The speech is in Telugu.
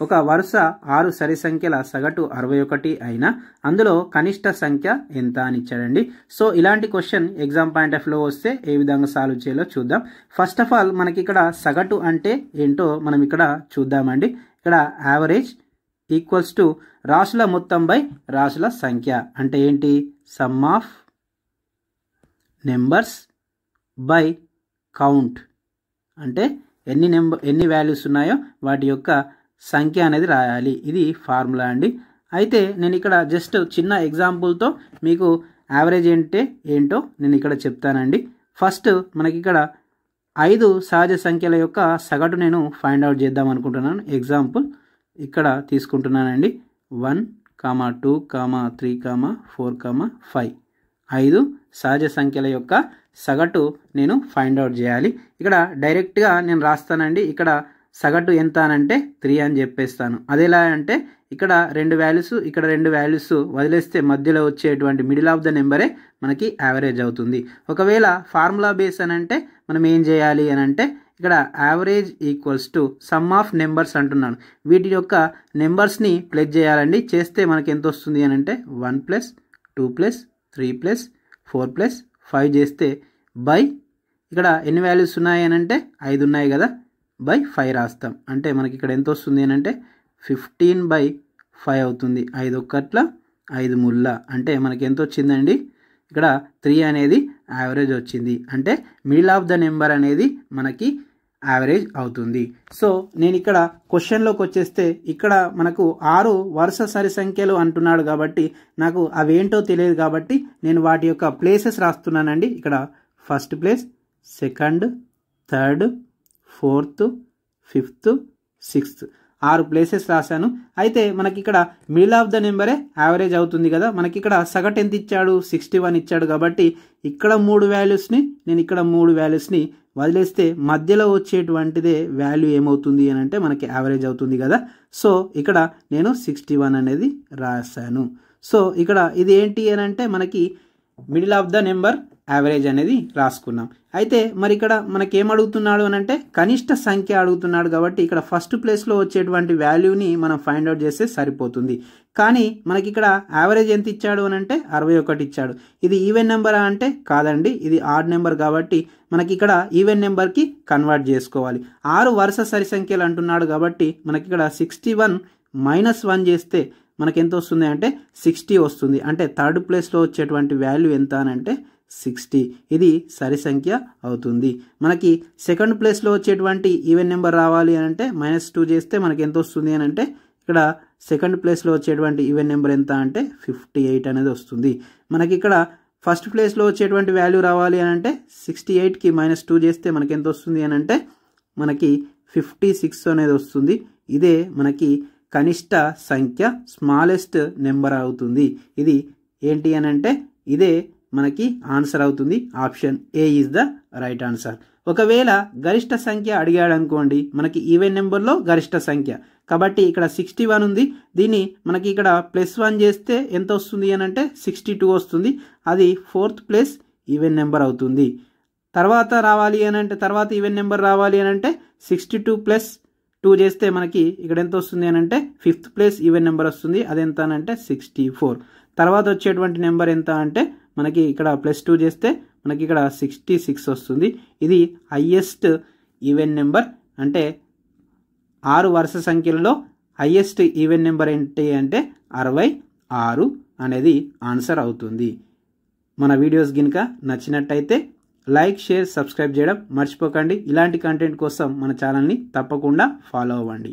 ఒక వరుస 6 సరి సంఖ్యల సగటు 61 అయినా అందులో కనిష్ట సంఖ్య ఎంత అని ఇచ్చాడండి. సో ఇలాంటి క్వశ్చన్ ఎగ్జామ్ పాయింట్ ఆఫ్ లో వస్తే ఏ విధంగా సాల్వ్ చేయాలో చూద్దాం. ఫస్ట్ ఆఫ్ ఆల్ మనకి ఇక్కడ సగటు అంటే ఏంటో మనం ఇక్కడ చూద్దామండి. ఇక్కడ యావరేజ్ ఈక్వల్స్ టు రాశుల మొత్తం బై రాశుల సంఖ్య అంటే ఏంటి, some of numbers by count అంటే ఎన్ని వాల్యూస్ ఉన్నాయో వాటి యొక్క సంఖ్య అనేది రాయాలి. ఇది ఫార్ములా అండి. అయితే నేను ఇక్కడ జస్ట్ చిన్న ఎగ్జాంపుల్తో మీకు యావరేజ్ ఏంటో నేను ఇక్కడ చెప్తానండి. ఫస్ట్ మనకి ఇక్కడ 5 సహజ సంఖ్యల యొక్క సగటు నేను ఫైండ్ అవుట్ చేద్దాం అనుకుంటున్నాను. ఎగ్జాంపుల్ ఇక్కడ తీసుకుంటున్నానండి. 1, 2, 3, 4, 5 5 సహజ సంఖ్యల యొక్క సగటు నేను ఫైండ్ అవుట్ చేయాలి. ఇక్కడ డైరెక్ట్గా నేను రాస్తానండి. ఇక్కడ సగటు ఎంత అనంటే 3 అని చెప్పేస్తాను. అదేలా అంటే ఇక్కడ 2 వాల్యూస్ ఇక్కడ 2 వాల్యూస్ వదిలేస్తే మధ్యలో వచ్చేటువంటి మిడిల్ ఆఫ్ ద నెంబరే మనకి యావరేజ్ అవుతుంది. ఒకవేళ ఫార్ములా బేస్ అని అంటే మనం ఏం చేయాలి అని అంటే ఇక్కడ average equals to some of numbers అంటున్నాను. వీటి యొక్క నెంబర్స్ని ప్లస్ చేయాలండి. చేస్తే మనకి ఎంత వస్తుంది అని అంటే 1 + 2 + 3 + 4 + 5 చేస్తే బై ఇక్కడ ఎన్ని వాల్యూస్ ఉన్నాయి అని అంటే 5 ఉన్నాయి కదా, బై 5 రాస్తాం. అంటే మనకి ఇక్కడ ఎంత వస్తుంది అని అంటే 15/5 అవుతుంది. 5 ఒక్కట్ల 5 ముళ్ళ అంటే మనకి ఎంత వచ్చిందండి, ఇక్కడ 3 అనేది యావరేజ్ వచ్చింది. అంటే మిడిల్ ఆఫ్ ద నెంబర్ అనేది మనకి యావరేజ్ అవుతుంది. సో నేను ఇక్కడ క్వశ్చన్లోకి వచ్చేస్తే ఇక్కడ మనకు 6 వరుస సరి సంఖ్యలు అంటున్నాడు కాబట్టి నాకు అవేంటో తెలియదు కాబట్టి నేను వాటి యొక్క ప్లేసెస్ రాస్తున్నానండి. ఇక్కడ first place, second, third, fourth, fifth, sixth 6 places రాశాను. అయితే మనకి ఇక్కడ మిడిల్ ఆఫ్ ద నెంబరే యావరేజ్ అవుతుంది కదా. మనకి ఇక్కడ సగటు ఎంత ఇచ్చాడు, 61 ఇచ్చాడు కాబట్టి ఇక్కడ 3 వాల్యూస్ని నేను ఇక్కడ 3 వాల్యూస్ని వదిలేస్తే మధ్యలో వచ్చేటువంటిదే వాల్యూ ఏమవుతుంది అని అంటే మనకి యావరేజ్ అవుతుంది కదా. సో ఇక్కడ నేను 61 అనేది రాశాను. సో ఇక్కడ ఇది ఏంటి అని అంటే మనకి middle of the number average అనేది రాసుకున్నాం. అయితే మరి ఇక్కడ మనకి ఏం అడుగుతున్నాడు అని అంటే కనిష్ట సంఖ్య అడుగుతున్నాడు కాబట్టి ఇక్కడ ఫస్ట్ ప్లేస్లో వచ్చేటువంటి వాల్యూని మనం ఫైండ్ అవుట్ చేస్తే సరిపోతుంది. కానీ మనకి ఇక్కడ యావరేజ్ ఎంత ఇచ్చాడు అని అంటే 61 ఇచ్చాడు. ఇది ఈవెన్ నెంబర్ అంటే కాదండి, ఇది ఆడ్ నెంబర్ కాబట్టి మనకి ఇక్కడ ఈవెన్ నెంబర్కి కన్వర్ట్ చేసుకోవాలి. 6 వరుస సరి సంఖ్యలు అంటున్నాడు కాబట్టి మనకి ఇక్కడ 61 - 1 చేస్తే మనకి ఎంత వస్తుంది అంటే 60 వస్తుంది. అంటే థర్డ్ ప్లేస్లో వచ్చేటువంటి వాల్యూ ఎంత అని అంటే 60. ఇది సరి సంఖ్య అవుతుంది. మనకి సెకండ్ ప్లేస్లో వచ్చేటువంటి ఈవెన్ నెంబర్ రావాలి అని అంటే -2 చేస్తే మనకి ఎంత వస్తుంది అని అంటే ఇక్కడ సెకండ్ ప్లేస్లో వచ్చేటువంటి ఈవెన్ నెంబర్ ఎంత అంటే 58 అనేది వస్తుంది. మనకి ఇక్కడ ఫస్ట్ ప్లేస్లో వచ్చేటువంటి వాల్యూ రావాలి అని అంటే 68కి -2 చేస్తే మనకి ఎంత వస్తుంది అని అంటే మనకి 56 అనేది వస్తుంది. ఇదే మనకి కనిష్ట సంఖ్య, స్మాలెస్ట్ నెంబర్ అవుతుంది. ఇది ఏంటి అని అంటే ఇదే మనకి ఆన్సర్ అవుతుంది. Option A is the right answer. ఒకవేళ గరిష్ట సంఖ్య అడిగాడు అనుకోండి, మనకి ఈవెన్ నెంబర్లో గరిష్ట సంఖ్య కాబట్టి ఇక్కడ 61 ఉంది. దీన్ని మనకి ఇక్కడ +1 చేస్తే ఎంత వస్తుంది అని అంటే 62 వస్తుంది. అది 4th ప్లేస్ ఈవెన్ నెంబర్ అవుతుంది. తర్వాత రావాలి అని అంటే తర్వాత ఈవెన్ నెంబర్ రావాలి అని అంటే 62 + 2 చేస్తే మనకి ఇక్కడ ఎంత వస్తుంది అని అంటే 5th ప్లేస్ ఈవెన్ నెంబర్ వస్తుంది. అదెంత అని అంటే 64. తర్వాత వచ్చేటువంటి నెంబర్ ఎంత అంటే మనకి ఇక్కడ +2 చేస్తే మనకి ఇక్కడ 66 వస్తుంది. ఇది హైయెస్ట్ ఈవెన్ నెంబర్. అంటే 6 వరుస సంఖ్యలలో హైయెస్ట్ ఈవెన్ నెంబర్ ఏంటి అంటే 66 అనేది ఆన్సర్ అవుతుంది. మన వీడియోస్ గినుక నచ్చినట్టయితే లైక్, షేర్, సబ్స్క్రైబ్ చేయడం మర్చిపోకండి. ఇలాంటి కంటెంట్ కోసం మన ఛానల్ని తప్పకుండా ఫాలో అవ్వండి.